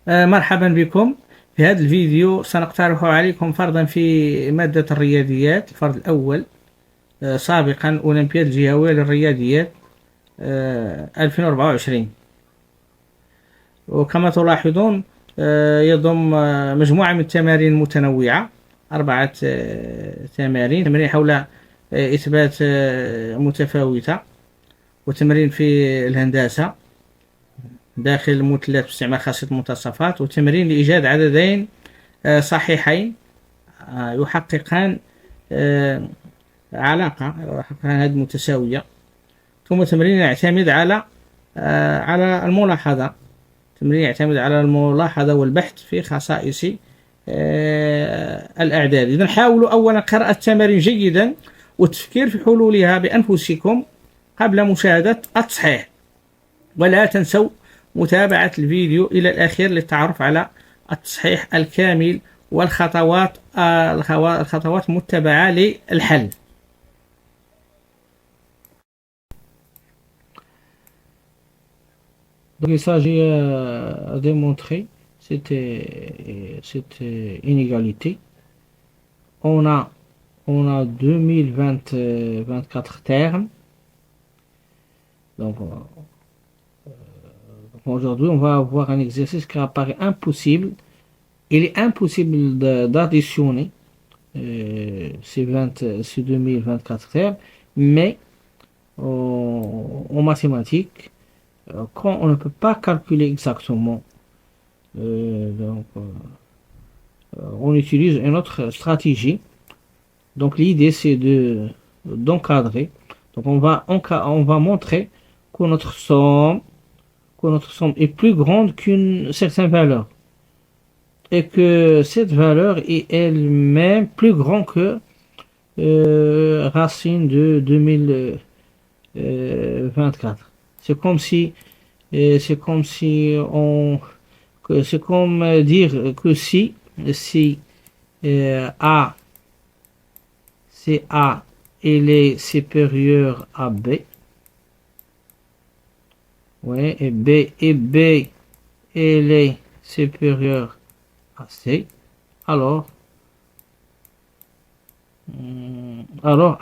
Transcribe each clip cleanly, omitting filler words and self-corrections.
مرحبا بكم. في هذا الفيديو سنقترح عليكم فرضا في مادة الرياضيات الفرض الأول. سابقا أولمبياد الجهوية للرياضيات 2024. وكما تلاحظون يضم مجموعة من التمارين متنوعة، 4 تمارين حول إثبات متفاوتة، وتمرين في الهندسة داخل المثلث باستعمال خاصية المنتصفات، وتمرين لإيجاد عددين صحيحين يحققان علاقة، يحققان متساوية. ثم تمرين يعتمد على الملاحظة، تمرين يعتمد على الملاحظة والبحث في خصائص الأعداد. إذن حاولوا أولا قراءة التمارين جيدا والتفكير في حلولها بأنفسكم قبل مشاهدة التصحيح، ولا تنسوا متابعة الفيديو إلى الأخير للتعرف على التصحيح الكامل والخطوات المتبعة للحل. Donc il s'agit à démontrer cette inégalité. On a 2024 termes. Donc aujourd'hui, on va avoir un exercice qui apparaît impossible. Il est impossible d'additionner ces 2024 termes, mais en mathématiques, quand on ne peut pas calculer exactement, on utilise une autre stratégie. Donc l'idée c'est d'encadrer. Donc on va montrer que notre somme est plus grande qu'une certaine valeur, et que cette valeur est elle-même plus grande que racine de 2024. C'est comme dire que si A il est supérieur à B, ouais, et B il est supérieur à C, alors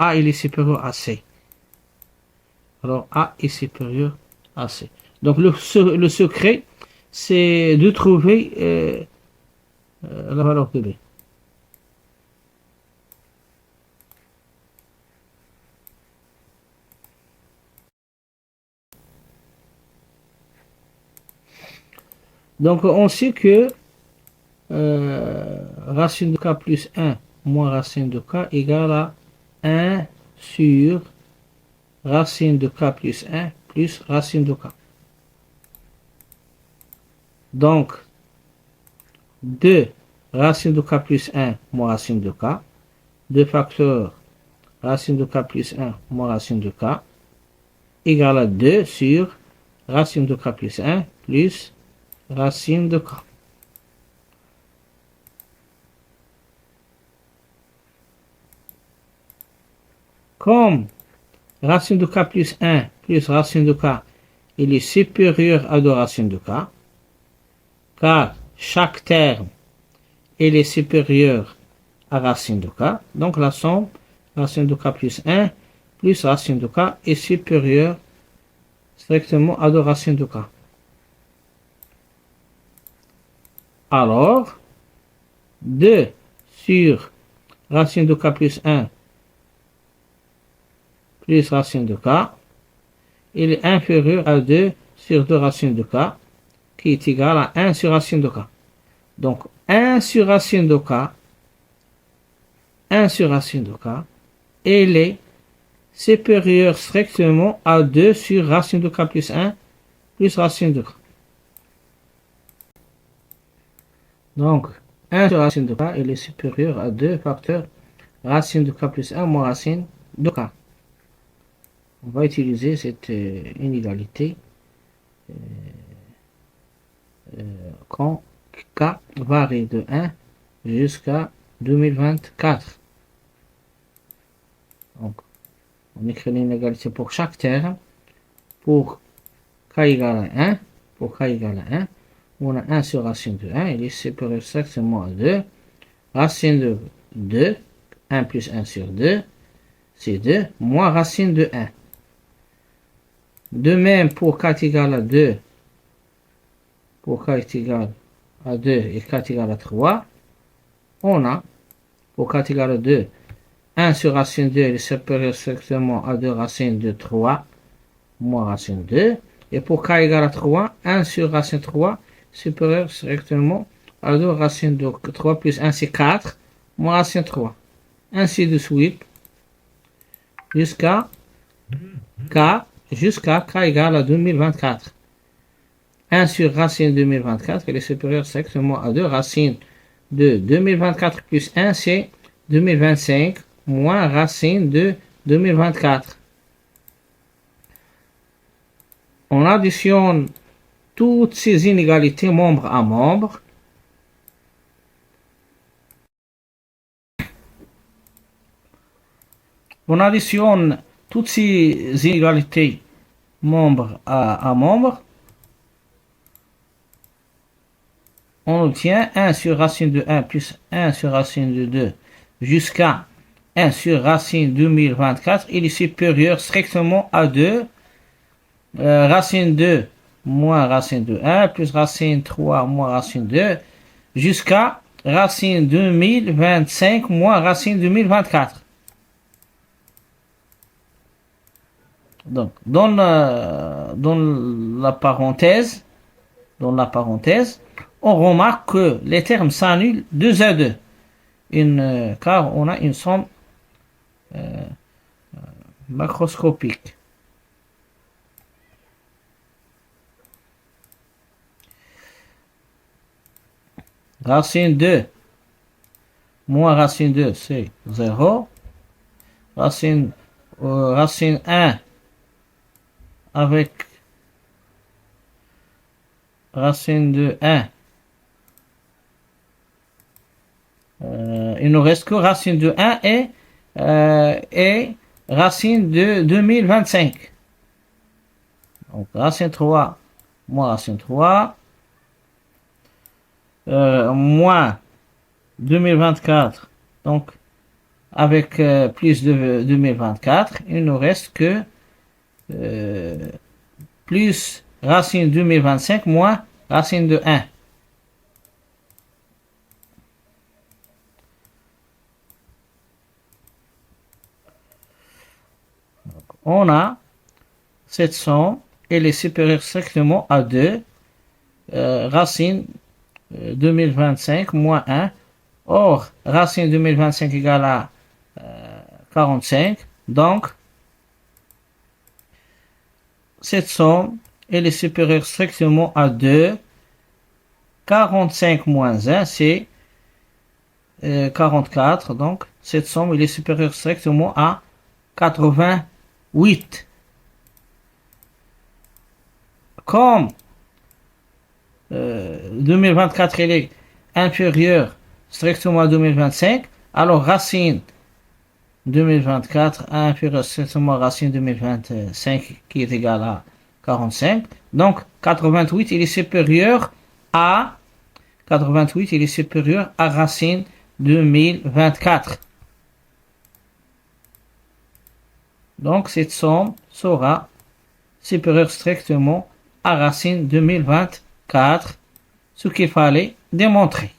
A il est supérieur à C. Alors A est supérieur à C. Donc le secret, c'est de trouver la valeur de B. Donc on sait que racine de k plus 1 moins racine de k égale à 1 sur racine de k plus 1 plus racine de k. Donc 2 racine de k plus 1 moins racine de k, 2 facteurs racine de k plus 1 moins racine de k égale à 2 sur racine de k plus 1 plus racine de k. Comme racine de k plus 1 plus racine de k, il est supérieur à 2 racines de k, car chaque terme il est supérieur à racine de k, donc la somme racine de k plus 1 plus racine de k est supérieure strictement à 2 racines de k. Alors 2 sur racine de k plus 1 plus racine de k, il est inférieur à 2 sur 2 racines de k, qui est égal à 1 sur racine de k. Donc 1 sur racine de k, il est supérieur strictement à 2 sur racine de k plus 1 plus racine de k. Donc 1 sur racine de k, il est supérieur à 2 facteurs racine de k plus 1 moins racine de k. On va utiliser cette inégalité quand k varie de 1 jusqu'à 2024. Donc, on écrit l'inégalité pour chaque terme. Pour k égale à 1, on a 1 sur racine de 1, il est supérieur strictement à 2. Racine de 2, 1 plus 1 sur 2, c'est 2, moins racine de 1. De même, pour 4 égale à 2, pour 4 égale à 2 et 4 égale à 3, on a, pour 4 égale à 2, 1 sur racine 2 est supérieur strictement à 2 racine de 3, moins racine 2. Et pour k égale à 3, 1 sur racine 3 supérieur strictement à 2 racine de 3 plus 1 c'est 4, moins racine 3. Ainsi de suite, jusqu'à k égale à 2024. 1 sur racine 2024, elle est supérieure strictement à 2 racines de 2024 plus 1, c'est 2025, moins racine de 2024. On additionne toutes ces inégalités membre à membre. On additionne toutes ces inégalités membre à membre. On obtient 1 sur racine de 1 plus 1 sur racine de 2 jusqu'à 1 sur racine 2024. Il est supérieur strictement à 2. Racine 2 moins racine de 1 plus racine 3 moins racine 2 jusqu'à racine 2025 moins racine 2024. Donc, dans la parenthèse, on remarque que les termes s'annulent 2 à 2, car on a une somme macroscopique. Racine 2 moins racine 2, c'est 0. Racine 1 avec racine de 1. Il ne reste que racine de 1 et racine de 2025. Donc racine 3 moins racine 3 moins 2024. Donc avec plus de 2024, il ne reste que plus racine 2025 moins racine de 1. Donc, on a cette somme, elle est supérieure strictement à 2 racine 2025 moins 1. Or, racine 2025 égale à 45. Donc, cette somme, elle est supérieure strictement à 2. 45 moins 1, c'est 44. Donc, cette somme, elle est supérieure strictement à 88. Comme 2024 elle est inférieure strictement à 2025, alors racine 2024 inférieure strictement à racine 2025 qui est égale à 45. Donc 88 il est supérieur à racine 2024. Donc cette somme sera supérieure strictement à racine 2024, ce qu'il fallait démontrer.